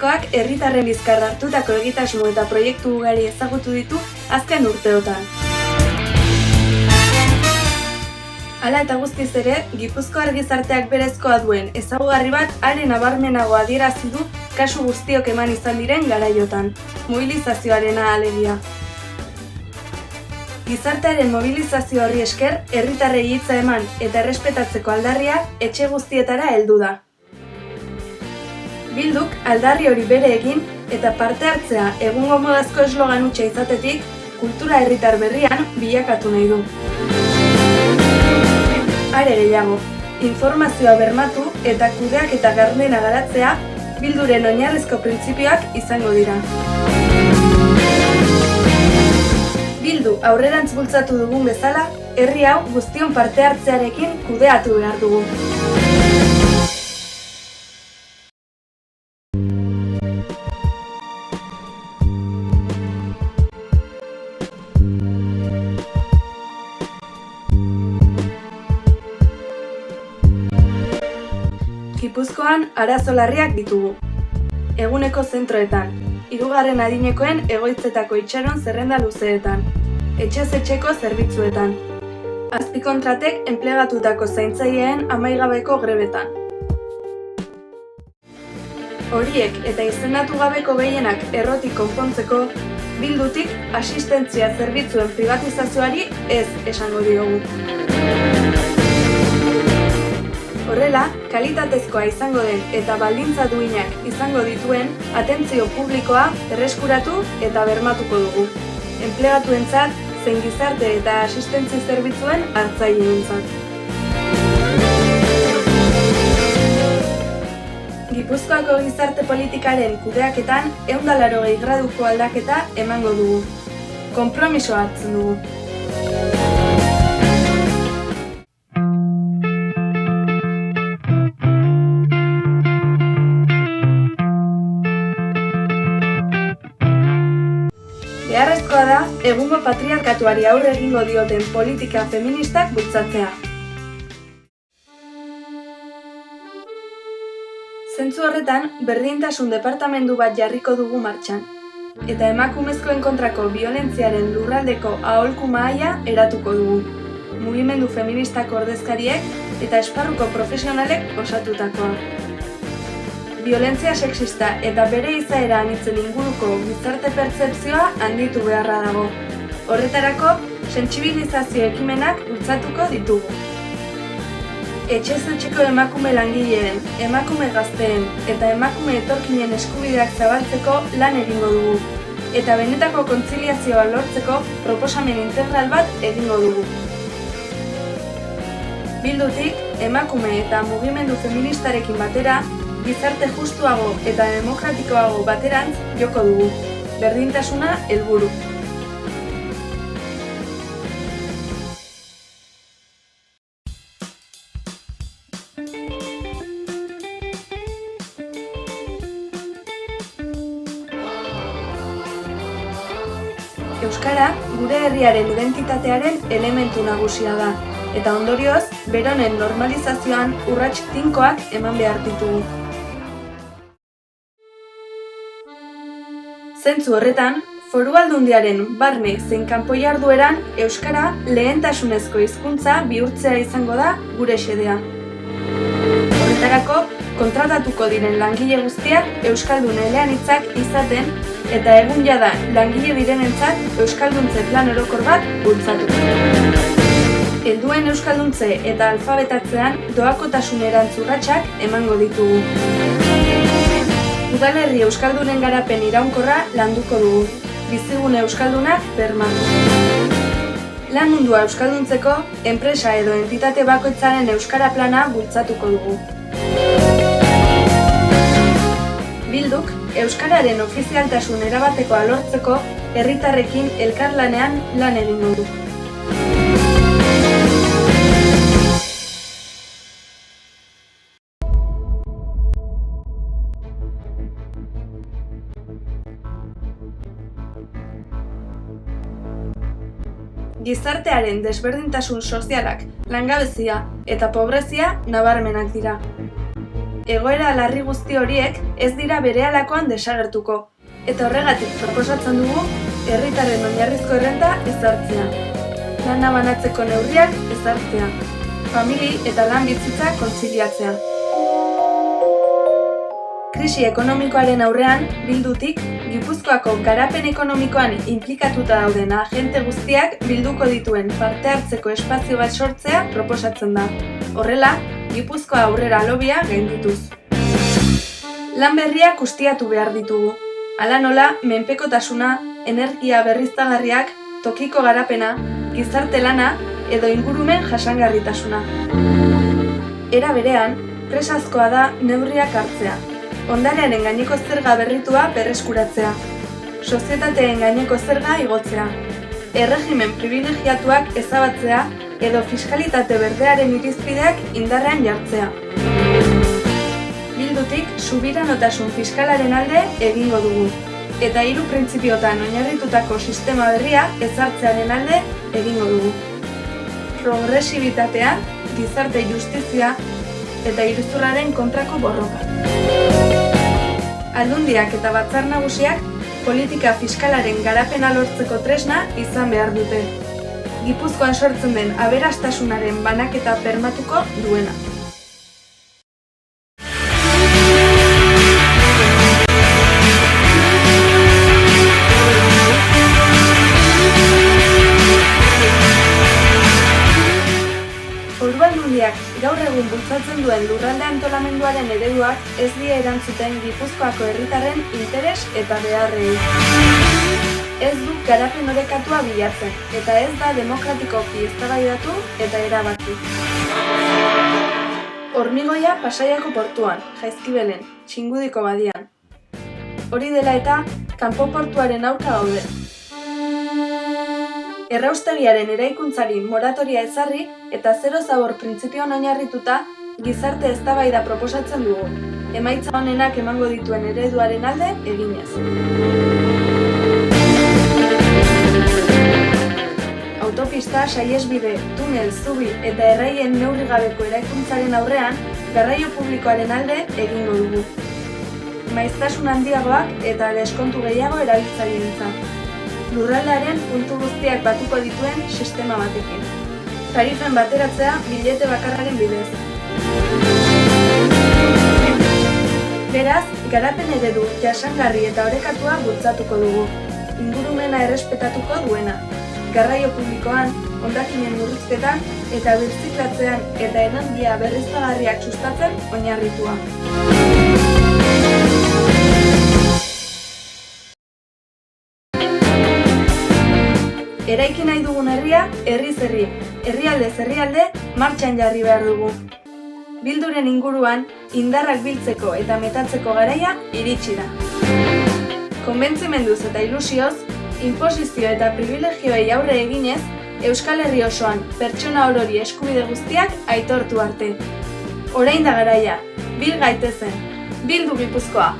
Gipuzkoak herritarren bizkar hartutako egitasmo eta proiektu ugari ezagutu ditu azken urteotan. Hala eta guztiz ere, Gipuzkoar gizarteak berezkoa duen ezaugarri bat are nabarmenago adierazi du kasu guztiok eman izan diren garaiotan, mobilizazioarena alegia. Gizartearen mobilizazio horri esker, herritarrei hitza eman eta errespetatzeko aldarria etxe guztietara heldu da. Bilduk aldarri hori bere egin eta parte hartzea egungo modazko eslogan hutsa izatetik kultura herritar berrian bilakatu nahi du. Are gehiago, informazioa bermatu eta kudeaketa gardena garatzea Bilduren oinarrizko printzipioak izango dira. Bildu aurrerantz bultzatu dugun bezala, herri hau guztion parte hartzearekin kudeatu behar dugu. Gipuzkoan arazo larriak ditugu. Eguneko zentroetan, 3. adinekoen egoitzetako itxaron zerrenda luzeetan, etxez etxeko zerbitzuetan, azpikontratek enplegatutako zaintzaileen amaigabeko grebetan. Horiek eta izendatu gabeko gehienak errotik konpontzeko, Bildutik asistentzia zerbitzuen privatizazioari ez esango diogu. Horrela, kalitatezkoa izango den eta baldintza duinak izango dituen atentzio publikoa erreskuratu eta bermatuko dugu. Enplegatuentzat, zein gizarte eta asistentzia zerbitzuen hartzaileentzat. Gipuzkoako gizarte politikaren kudeaketan 180 graduko aldaketa emango dugu. Konpromisoa hartzen dugu. Beharrezkoa da, egungo patriarkatuari aurre egingo dioten politika feministak bultzatzea. Zentzu horretan, berdintasun departamendu bat jarriko dugu martxan, eta emakumezkoen kontrako biolentziaren lurraldeko aholku mahaia eratuko dugu, mugimendu feministako ordezkariek eta esparruko profesionalek osatutakoa. Biolentzia sexista eta bere izaera anitzen inguruko gizarte pertzepzioa handitu beharra dago. Horretarako, sentsibilizazio ekimenak bultzatuko ditugu. Etxez etxeko emakume langileen, emakume gazteen eta emakume etorkinen eskubideak zabaltzeko lan egingo dugu, eta benetako kontziliazioa lortzeko proposamen integral bat egingo dugu. Bildutik, emakume eta mugimendu feministarekin batera, gizarte justuago eta demokratikoago baterantz joko dugu. Berdintasuna helburu. Euskara gure herriaren identitatearen elementu nagusia da, eta ondorioz, beronen normalizazioan urrats tinkoak eman behar ditugu. Zentzu horretan, Foru Aldundiaren barne zein kanpo jardueran euskara lehentasunezko hizkuntza bihurtzea izango da gure xedea. Horretarako, kontratatuko diren langile guztiak euskaldun eleanitzak izaten eta egun jada langile direnentzat euskalduntze plan orokor bat bultzatu. Helduen euskalduntze eta alfabetatzean doakotasunerantz urratsak emango ditugu. Udalerri euskaldunen garapen iraunkorra landuko dugu, bizigune euskaldunak bermatu. Lan mundua euskalduntzeko, enpresa edo entitate bakoitzaren euskara plana bultzatuko dugu. Bilduk, euskararen ofizialtasun erabatekoa lortzeko herritarrekin elkarlanean lan egingo du. Gizartearen desberdintasun sozialak, langabezia eta pobrezia nabarmenak dira. Egoera larri guzti horiek ez dira berehalakoan desagertuko, eta horregatik proposatzen dugu herritarren oinarrizko errenta ezartzea. Lana banatzeko neurriak ezartzea. Famili eta lan bizitza kontziliatzea. Krisi ekonomikoaren aurrean, Bildutik, Gipuzkoako garapen ekonomikoan inplikatuta dauden agente guztiak bilduko dituen parte hartzeko espazio bat sortzea proposatzen da. Horrela, Gipuzkoa aurrera lobia gaindituz. Lan berriak ustiatu behar ditugu. Hala nola, menpekotasuna, energia berriztagarriak, tokiko garapena, gizarte lana edo ingurumen jasangarritasuna. Era berean, presazkoa da neurriak hartzea. Ondarearen gaineko zerga berritua berreskuratzea. Sozietateen gaineko zerga igotzea. Erregimen privilegiatuak ezabatzea edo fiskalitate berdearen irizpideak indarrean jartzea. Bildutik subiranotasun fiskalaren alde egingo dugu. Eta 3 printzipiotan oinarritutako sistema berria ezartzearen alde egingo dugu. Progresibitatea, gizarte justizia eta iruzurraren kontrako borroka. Aldundiak eta batzar nagusiak politika fiskalaren garapena lortzeko tresna izan behar dute. Gipuzkoan sortzen den aberastasunaren banaketa bermatuko duena. Aldundiak gaur egun bultzatzen duen lurralde antolamenduaren ereduak ez die erantzuten Gipuzkoako herritarren interes eta beharrei. Ez du garapen orekatua bilatzen, eta ez da demokratikoki eztabaidatu eta erabaki. Hormigoia Pasaiako portuan, Jaizkibelen, Txingudiko badian. Hori dela eta, kanpo portuaren aurka gaude. Erraustegiaren eraikuntzari moratoria ezarri eta zero zabor printzipioan oinarrituta gizarte eztabaida proposatzen dugu, emaitza honenak emango dituen ereduaren alde eginez. Autopista, saihesbide, tunel, zubi eta erraien neurri gabeko eraikuntzaren aurrean garraio publikoaren alde egingo dugu. Maiztasun handiagoak eta deskontu gehiago erabiltzaileentzat. Lurraldearen puntu guztiak batuko dituen sistema batekin. Tarifen bateratzea bilete bakarraren bidez. Beraz, garapen eredu jasangarri eta orekatua bultzatuko dugu. Ingurumena errespetatuko duena. Garraio publikoan, hondakinen murrizketan eta birziklatzean eta energia berriztagarriak sustatzen oinarritua. Eraiki nahi dugun herria, herriz herri, herrialdez herrialde, martxan jarri behar dugu. Bilduren inguruan, indarrak biltzeko eta metatzeko garaia iritsi da. Konbentzimenduz eta ilusioz, inposizio eta privilegioei aurre eginez, Euskal Herri osoan pertsona orori eskubide guztiak aitortu arte. Orain da garaia, bil gaitezen, Bildu Gipuzkoa!